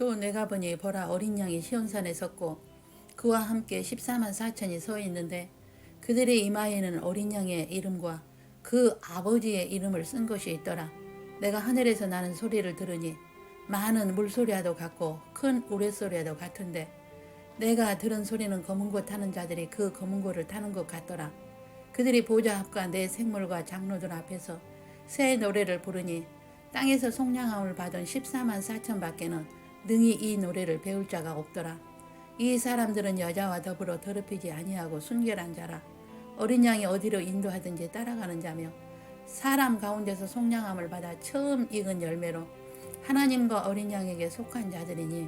또 내가 보니 보라 어린 양이 시온산에 섰고 그와 함께 14만 4천이 서 있는데 그들의 이마에는 어린 양의 이름과 그 아버지의 이름을 쓴 것이 있더라. 내가 하늘에서 나는 소리를 들으니 많은 물소리와도 같고 큰 우레소리와도 같은데 내가 들은 소리는 검은 고 타는 자들이 그 검은 고를 타는 것 같더라. 그들이 보좌 앞과 내 생물과 장로들 앞에서 새 노래를 부르니 땅에서 속량함을 받은 14만 4천 밖에는 능히 이 노래를 배울 자가 없더라. 이 사람들은 여자와 더불어 더럽히지 아니하고 순결한 자라. 어린 양이 어디로 인도하든지 따라가는 자며 사람 가운데서 속량함을 받아 처음 익은 열매로 하나님과 어린 양에게 속한 자들이니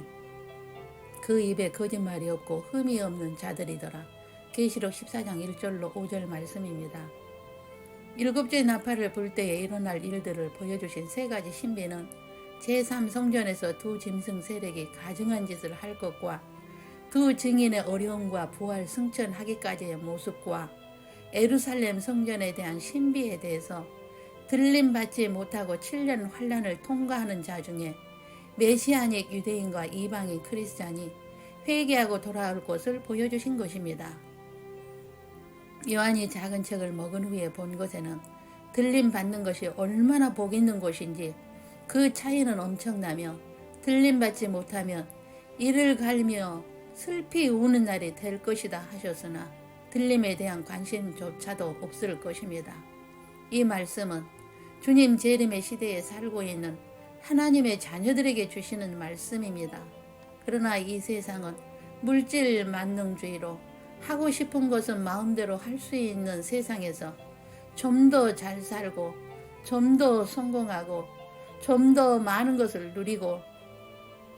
그 입에 거짓말이 없고 흠이 없는 자들이더라. 계시록 14장 1절로 5절 말씀입니다. 일곱째 나팔을 불 때에 일어날 일들을 보여주신 세 가지 신비는 제3성전에서 두 짐승 세력이 가증한 짓을 할 것과 두 증인의 어려움과 부활 승천하기까지의 모습과 예루살렘 성전에 대한 신비에 대해서 들림받지 못하고 7년 환란을 통과하는 자 중에 메시아닉 유대인과 이방인 크리스찬이 회개하고 돌아올 것을 보여주신 것입니다. 요한이 작은 책을 먹은 후에 본 것에는 들림받는 것이 얼마나 복 있는 것인지 그 차이는 엄청나며 들림받지 못하면 이를 갈며 슬피 우는 날이 될 것이다 하셨으나 들림에 대한 관심조차도 없을 것입니다. 이 말씀은 주님 재림의 시대에 살고 있는 하나님의 자녀들에게 주시는 말씀입니다. 그러나 이 세상은 물질 만능주의로 하고 싶은 것은 마음대로 할 수 있는 세상에서 좀 더 잘 살고 좀 더 성공하고 좀 더 많은 것을 누리고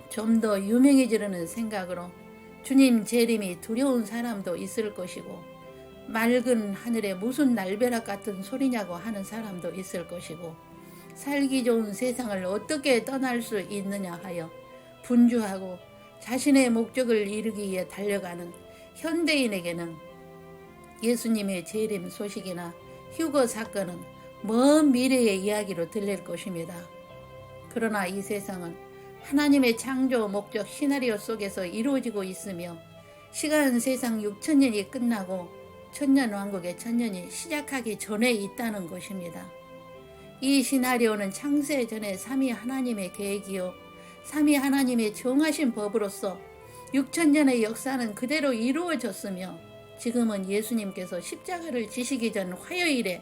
좀 더 유명해지려는 생각으로 주님 재림이 두려운 사람도 있을 것이고 맑은 하늘에 무슨 날벼락 같은 소리냐고 하는 사람도 있을 것이고 살기 좋은 세상을 어떻게 떠날 수 있느냐 하여 분주하고 자신의 목적을 이루기 위해 달려가는 현대인에게는 예수님의 재림 소식이나 휴거 사건은 먼 미래의 이야기로 들릴 것입니다. 그러나 이 세상은 하나님의 창조 목적 시나리오 속에서 이루어지고 있으며 시간 세상 6천년이 끝나고 천년왕국의 천년이 시작하기 전에 있다는 것입니다. 이 시나리오는 창세 전에 삼위 하나님의 계획이요 삼위 하나님의 정하신 법으로서 6천년의 역사는 그대로 이루어졌으며 지금은 예수님께서 십자가를 지시기 전 화요일에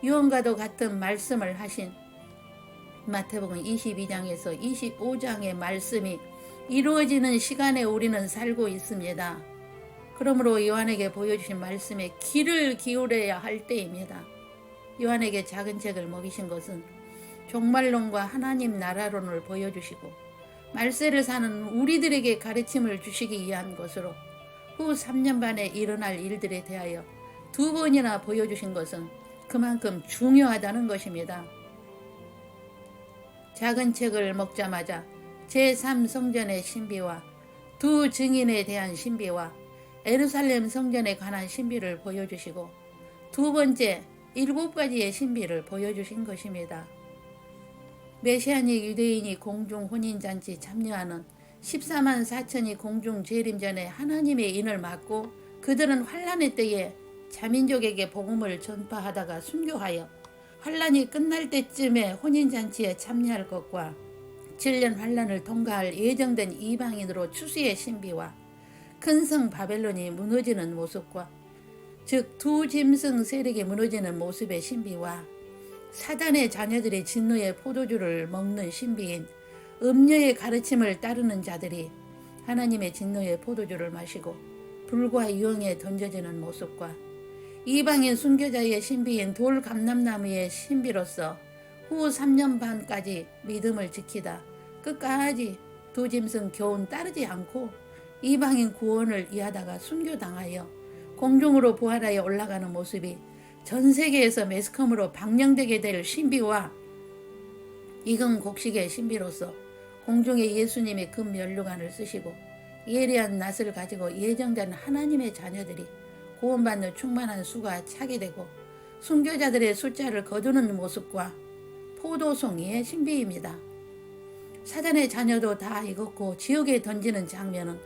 유언과도 같은 말씀을 하신 마태복음 22장에서 25장의 말씀이 이루어지는 시간에 우리는 살고 있습니다. 그러므로 요한에게 보여주신 말씀에 귀를 기울여야 할 때입니다. 요한에게 작은 책을 먹이신 것은 종말론과 하나님 나라론을 보여주시고 말세를 사는 우리들에게 가르침을 주시기 위한 것으로 후 3년 반에 일어날 일들에 대하여 두 번이나 보여주신 것은 그만큼 중요하다는 것입니다. 작은 책을 먹자마자 제3성전의 신비와 두 증인에 대한 신비와 예루살렘 성전에 관한 신비를 보여주시고 두 번째 7가지의 신비를 보여주신 것입니다. 메시아닉 유대인이 공중 혼인잔치 참여하는 14만 4천이 공중 재림 전에 하나님의 인을 맞고 그들은 환란의 때에 자민족에게 복음을 전파하다가 순교하여 환란이 끝날 때쯤에 혼인잔치에 참여할 것과 7년 환란을 통과할 예정된 이방인으로 추수의 신비와 큰 성 바벨론이 무너지는 모습과 즉 두 짐승 세력이 무너지는 모습의 신비와 사단의 자녀들이 진노의 포도주를 먹는 신비인 음녀의 가르침을 따르는 자들이 하나님의 진노의 포도주를 마시고 불과 유황에 던져지는 모습과 이방인 순교자의 신비인 돌 감람나무의 신비로서 후 3년 반까지 믿음을 지키다 끝까지 두 짐승 교훈 따르지 않고 이방인 구원을 이하다가 순교당하여 공중으로 부활하여 올라가는 모습이 전 세계에서 매스컴으로 방영되게 될 신비와 익은 곡식의 신비로서 공중에 예수님의 금 면류관을 쓰시고 예리한 낫을 가지고 예정된 하나님의 자녀들이 구원받는 충만한 수가 차게 되고 순교자들의 숫자를 거두는 모습과 포도송이의 신비입니다. 사단의 자녀도 다 익었고 지옥에 던지는 장면은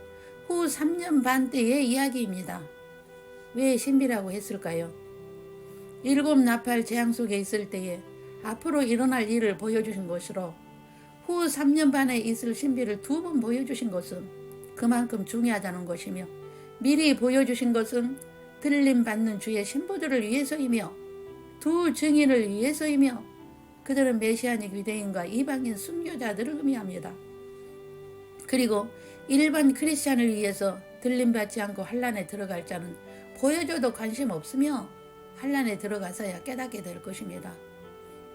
후 3년 반 때의 이야기입니다. 왜 신비라고 했을까요? 7나팔 재앙 속에 있을 때에 앞으로 일어날 일을 보여주신 것으로 후 3년 반에 있을 신비를 2번 보여주신 것은 그만큼 중요하다는 것이며, 미리 보여주신 것은 들림 받는 주의 신부들을 위해서이며 두 증인을 위해서이며 그들은 메시아닉 유대인과 이방인 순교자들을 의미합니다. 그리고 일반 크리스찬을 위해서 들림받지 않고 환란에 들어갈 자는 보여줘도 관심 없으며 환란에 들어가서야 깨닫게 될 것입니다.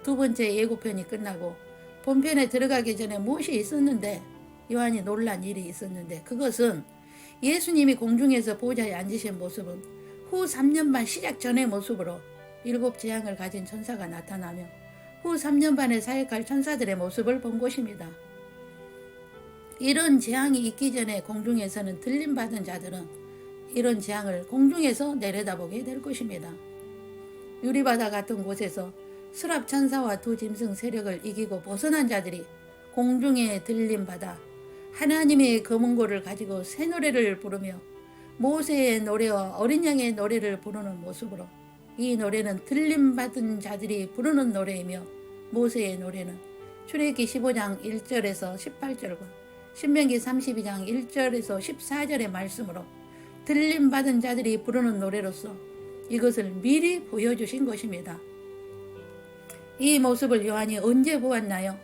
두 번째 예고편이 끝나고 본편에 들어가기 전에 무엇이 있었는데, 요한이 놀란 일이 있었는데, 그것은 예수님이 공중에서 보좌에 앉으신 모습은 후 3년 반 시작 전의 모습으로 7 재앙을 가진 천사가 나타나며 후 3년 반에 사역할 천사들의 모습을 본 것입니다. 이런 재앙이 있기 전에 공중에서는 들림받은 자들은 이런 재앙을 공중에서 내려다보게 될 것입니다. 유리바다 같은 곳에서 스랍 천사와 두 짐승 세력을 이기고 벗어난 자들이 공중에 들림받아 하나님의 검은고를 가지고 새 노래를 부르며 모세의 노래와 어린 양의 노래를 부르는 모습으로, 이 노래는 들림받은 자들이 부르는 노래이며 모세의 노래는 출애굽기 15장 1절에서 18절과 신명기 32장 1절에서 14절의 말씀으로 들림받은 자들이 부르는 노래로서 이것을 미리 보여주신 것입니다. 이 모습을 요한이 언제 보았나요?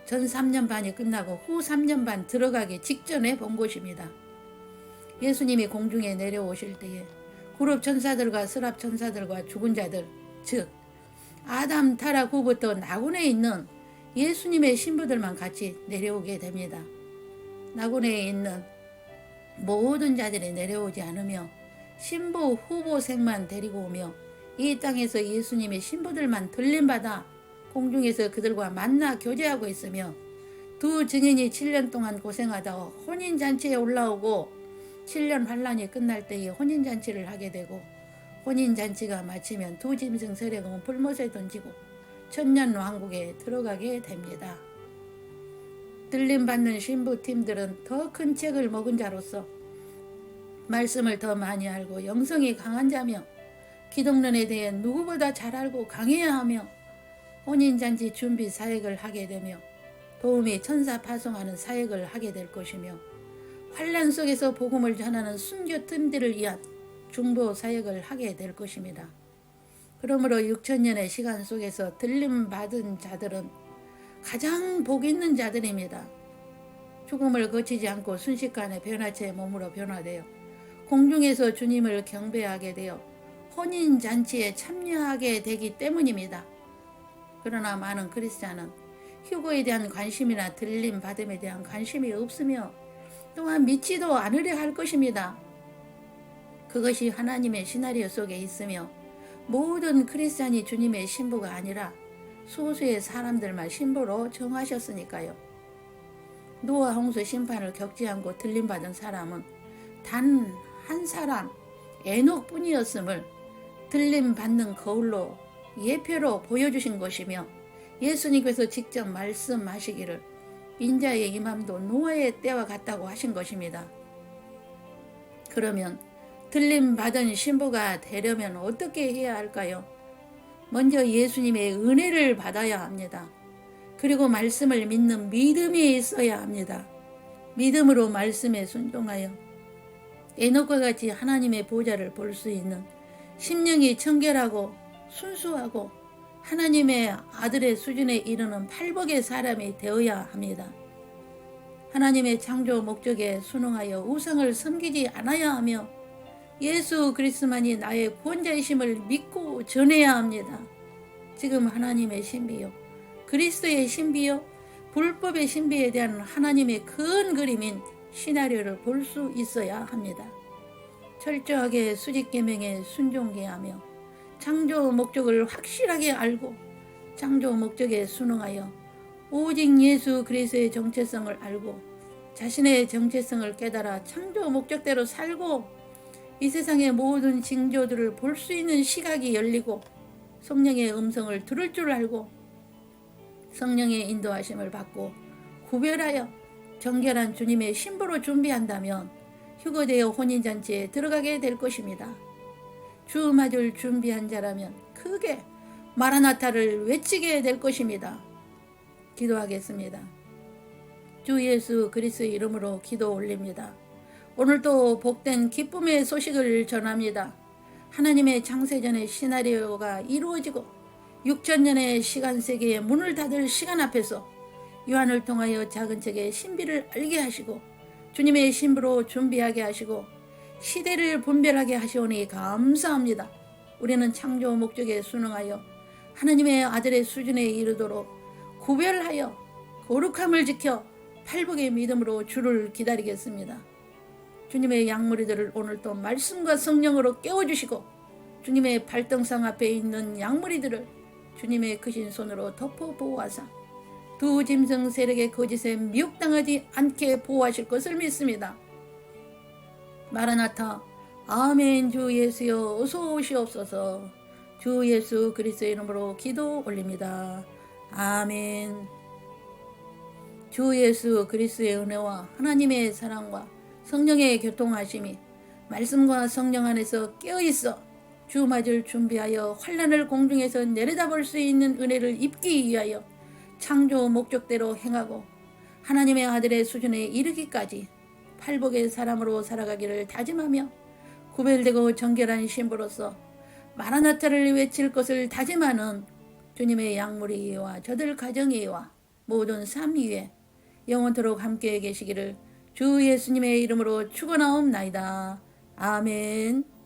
전 3년 반이 끝나고 후 3년 반 들어가기 직전에 본 것입니다. 예수님이 공중에 내려오실 때에 구룹 천사들과 스랍 천사들과 죽은 자들, 즉 아담 타락 후부터 나군에 있는 예수님의 신부들만 같이 내려오게 됩니다. 나군에 있는 모든 자들이 내려오지 않으며 신부 후보생만 데리고 오며 이 땅에서 예수님의 신부들만 들림받아 공중에서 그들과 만나 교제하고 있으며, 두 증인이 7년 동안 고생하다 혼인잔치에 올라오고 7년 환란이 끝날 때에 혼인잔치를 하게 되고, 혼인잔치가 마치면 두 짐승 세력은 불못에 던지고 천년왕국에 들어가게 됩니다. 들림받는 신부팀들은 더 큰 책을 먹은 자로서 말씀을 더 많이 알고 영성이 강한 자며 기독론에 대해 누구보다 잘 알고 강해야 하며 혼인잔치 준비 사역을 하게 되며 도우미 천사 파송하는 사역을 하게 될 것이며, 환란 속에서 복음을 전하는 순교팀들을 위한 중보 사역을 하게 될 것입니다. 그러므로 6천년의 시간 속에서 들림받은 자들은 가장 복 있는 자들입니다. 죽음을 거치지 않고 순식간에 변화체의 몸으로 변화되어 공중에서 주님을 경배하게 되어 혼인잔치에 참여하게 되기 때문입니다. 그러나 많은 크리스찬은 휴거에 대한 관심이나 들림받음에 대한 관심이 없으며 또한 믿지도 않으려 할 것입니다. 그것이 하나님의 시나리오 속에 있으며 모든 크리스찬이 주님의 신부가 아니라 소수의 사람들만 신부로 정하셨으니까요. 노아 홍수 심판을 겪지 않고 들림받은 사람은 단 한 사람 에녹뿐이었음을 들림받는 거울로 예표로 보여주신 것이며, 예수님께서 직접 말씀하시기를 인자의 임함도 노아의 때와 같다고 하신 것입니다. 그러면 들림받은 신부가 되려면 어떻게 해야 할까요? 먼저 예수님의 은혜를 받아야 합니다. 그리고 말씀을 믿는 믿음이 있어야 합니다. 믿음으로 말씀에 순종하여 에녹과 같이 하나님의 보좌를 볼 수 있는 심령이 청결하고 순수하고 하나님의 아들의 수준에 이르는 팔복의 사람이 되어야 합니다. 하나님의 창조 목적에 순응하여 우상을 섬기지 않아야 하며 예수 그리스도만이 나의 구원자이심을 믿고 전해야 합니다. 지금 하나님의 신비요, 그리스도의 신비요, 불법의 신비에 대한 하나님의 큰 그림인 시나리오를 볼 수 있어야 합니다. 철저하게 수직계명에 순종해야 하며 창조 목적을 확실하게 알고 창조 목적에 순응하여 오직 예수 그리스도의 정체성을 알고 자신의 정체성을 깨달아 창조 목적대로 살고 이 세상의 모든 징조들을 볼 수 있는 시각이 열리고 성령의 음성을 들을 줄 알고 성령의 인도하심을 받고 구별하여 정결한 주님의 신부로 준비한다면 휴거되어 혼인잔치에 들어가게 될 것입니다. 주 맞을 준비한 자라면 크게 마라나타를 외치게 될 것입니다. 기도하겠습니다. 주 예수 그리스도의 이름으로 기도 올립니다. 오늘도 복된 기쁨의 소식을 전합니다. 하나님의 창세전의 시나리오가 이루어지고 6천년의 시간 세계의 문을 닫을 시간 앞에서 요한을 통하여 작은 책의 신비를 알게 하시고 주님의 신부로 준비하게 하시고 시대를 분별하게 하시오니 감사합니다. 우리는 창조 목적에 순응하여 하나님의 아들의 수준에 이르도록 구별하여 거룩함을 지켜 팔복의 믿음으로 주를 기다리겠습니다. 주님의 양무리들을 오늘도 말씀과 성령으로 깨워주시고 주님의 발등상 앞에 있는 양무리들을 주님의 크신 손으로 덮어 보호하사 두 짐승 세력의 거짓에 미혹당하지 않게 보호하실 것을 믿습니다. 마라나타 아멘. 주 예수여 어서 오시옵소서. 주 예수 그리스도의 이름으로 기도 올립니다. 아멘. 주 예수 그리스도의 은혜와 하나님의 사랑과 성령의 교통하심이 말씀과 성령 안에서 깨어있어 주 맞을 준비하여 환난을 공중에서 내려다볼 수 있는 은혜를 입기 위하여 창조 목적대로 행하고 하나님의 아들의 수준에 이르기까지 팔복의 사람으로 살아가기를 다짐하며 구별되고 정결한 신부로서 마라나타를 외칠 것을 다짐하는 주님의 양무리와 저들 가정이와 모든 삶 위에 영원토록 함께 계시기를 주 예수님의 이름으로 축원하옵나이다. 아멘.